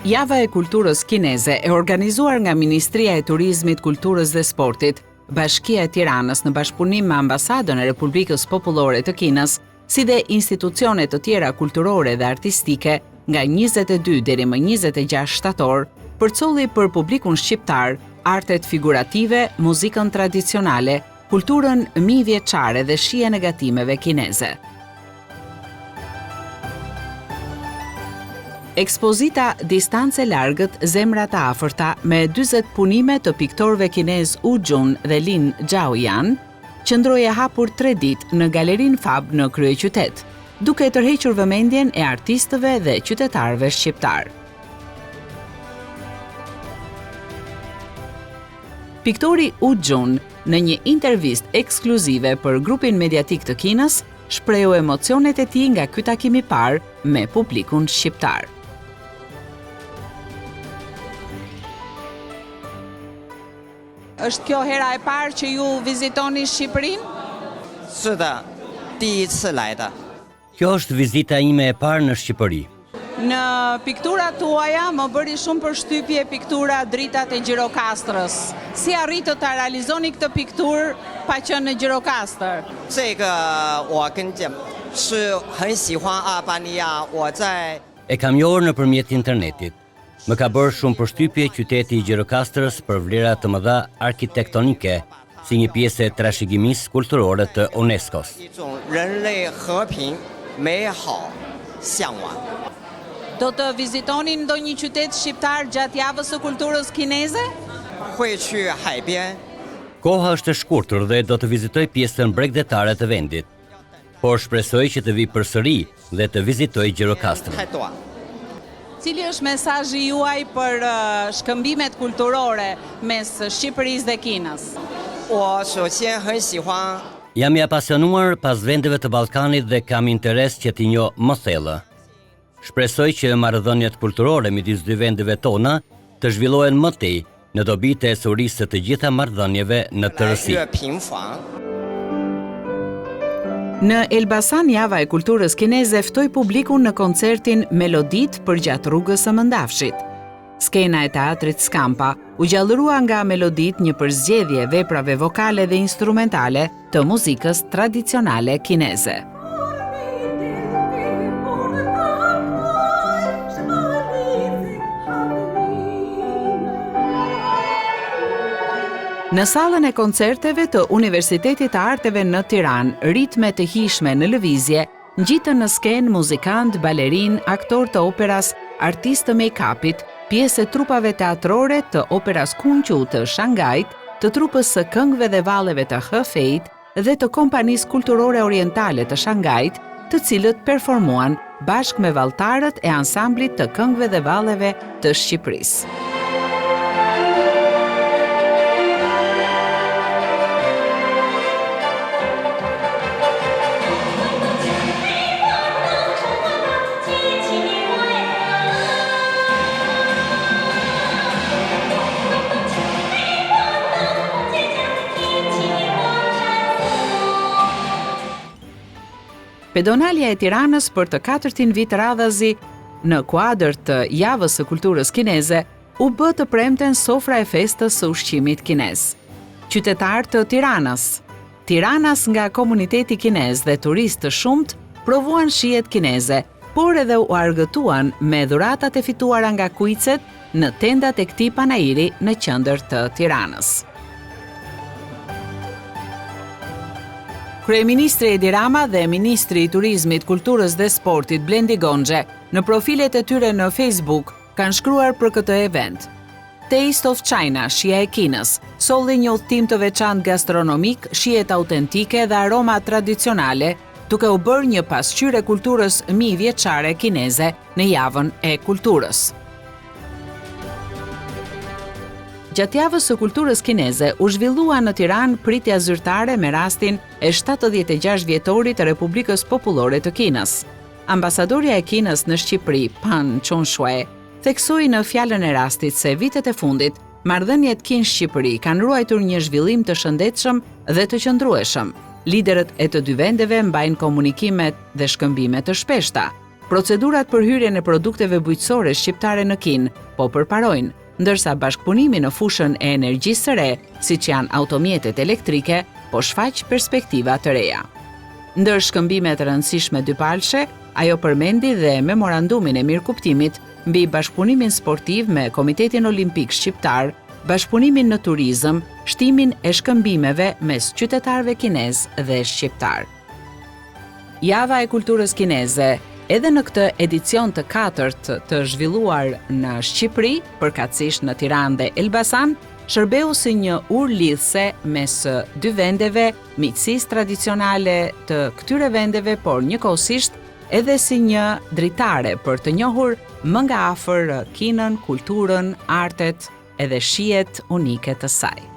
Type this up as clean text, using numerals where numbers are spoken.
Java e kulturës kineze e organizuar nga Ministria e Turizmit, Kulturës dhe Sportit, Bashkia e Tiranës në bashkëpunim me Ambasadën e Republikës Popullore të Kinës, si dhe institucione të tjera kulturore dhe artistike nga 22 deri më 26 shtator, përcolli për publikun shqiptar artet figurative, muzikën tradicionale, kulturën mijëvjeçare dhe shijen e gatimeve kineze. Ekspozita Distance largët, zemra të afërta me 40 punime të piktorëve kinez U Jun dhe Lin Zhaoyan, qëndroi e hapur 3 ditë në Galerinë Fab në kryeqytet, duke tërhequr vëmendjen e artistëve dhe qytetarëve shqiptar. Piktori U Jun, në një intervistë ekskluzive për grupin mediatik të Kinës, shprehu emocionet e tij nga ky takim i parë me publikun shqiptar. Është kjo hera e parë që ju vizitoni Shqipërinë? 是的，第一次来的。 Kjo është vizita ime e parë në Shqipëri. Në pikturat tuaja më bëri shumë përshtypje piktura Dritat e Gjirokastrës. Si arritët ta realizoni këtë pikturë pa qenë në Gjirokastër? 这个我跟你讲，是很喜欢阿巴尼亚。我在 E kam njohur nëpërmjet internetit. Më ka bërë shumë përshtypje qyteti i Gjirokastrës për vlera të mëdha arkitektonike, si një pjesë e trashëgimisë kulturore të UNESCO-s. 一种人类和平美好向往。 Do të vizitoni ndonjë qytet shqiptar gjatë javës së kulturës kineze? 会去海边， Koha është e shkurtër dhe do të vizitoj pjesën bregdetare të vendit, por shpresoj që të vi përsëri dhe të vizitoj Gjirokastrën. 太短。 Cili është mesazhi juaj për shkëmbimet kulturore mes Shqipërisë dhe Kinës? 我首先很喜欢 Jam i apasionuar pas vendeve të Ballkanit dhe kam interes që t'i njoh më thellë. Shpresoj që marrëdhëniet kulturore midis dy vendeve tona të zhvillohen më tej në dobitë e surisë të gjitha marrëdhënieve në 来 tërësi. 越平凡。 Në Elbasan, Java e kulturës kineze ftoi publikun në koncertin Melodit përgjatë rrugës së Mëndafshit. Skena e teatrit Skampa u gjallërua nga Melodit, një përzgjedhje veprave vokale dhe instrumentale të muzikës tradicionale kineze. Në sallën e koncerteve të Universitetit të Arteve në Tiranë, ritme të hishme në lëvizje, ngjitën në skenë muzikant, balerin, aktor të operas, artistë të make-upit, pjesë e trupave teatrore të operas Kunqu të Shangajt, të trupës së këngëve dhe valleve të Hefeit dhe të kompanisë kulturore orientale të Shangajt, të cilët performuan bashkë me valltarët e ansamblit të këngëve dhe valleve të Shqipërisë. Pedonalja e Tiranës për të 400 vit radhazi në kuadër të javës së kulturës kineze u bë të premten sofra e festës së ushqimit kinez. Qytetarë të Tiranas nga komuniteti kinez dhe turistë të shumt provuan shijet kineze, por edhe u argëtuan me dhuratat e fituara nga kuicet në tendat e këtij panairi në qendër të Tiranës. Kryeministri Edi Rama dhe Ministri i Turizmit, Kulturës dhe Sportit Blendi Gonxhe në profilet e tyre në Facebook kanë shkruar për këtë event. Taste of China, shija e Kinës, solli një udhtim të veçantë gastronomik, shijet autentike dhe aroma tradicionale, duke u bërë një pasqyrë e kulturës mijëvjeçare kineze në javën e kulturës. Gjatë javës së kulturës kineze u zhvillua në Tiranë pritja zyrtare me rastin e 76 vjetorit të Republikës Popullore të Kinës. Ambasadorja e Kinës në Shqipëri, Pan Chonshui, theksoi në fjalën e rastit se vitet e fundit marrëdhëniet Kinë-Shqipëri kanë ruajtur një zhvillim të shëndetshëm dhe të qëndrueshëm. Liderët e të dy vendeve mbajnë komunikimet dhe shkëmbime të shpeshta. Procedurat për hyrjen e produkteve bujqësore shqiptare në Kinë po përparojnë, ndërsa bashkëpunimi në fushën e energjisë së re, siç janë automjetet elektrike, po shfaq perspektiva të reja. Ndër shkëmbime të rëndësishme dypalshe, ajo përmendi dhe memorandumin e mirëkuptimit mbi bashkëpunimin sportiv me Komitetin Olimpik Shqiptar, bashkëpunimin në turizëm, shtimin e shkëmbimeve mes qytetarëve kinez dhe shqiptar. Java e kulturës kineze, edhe në këtë edicion të 4 të zhvilluar në Shqipëri, përkatësisht në Tiranë dhe Elbasan, shërbeu si një urë lidhse mes dy vendeve, miqësisë tradicionale të këtyre vendeve, por njëkohësisht edhe si një dritare për të njohur më nga afër Kinën, kulturën, artet edhe shijet unike të saj.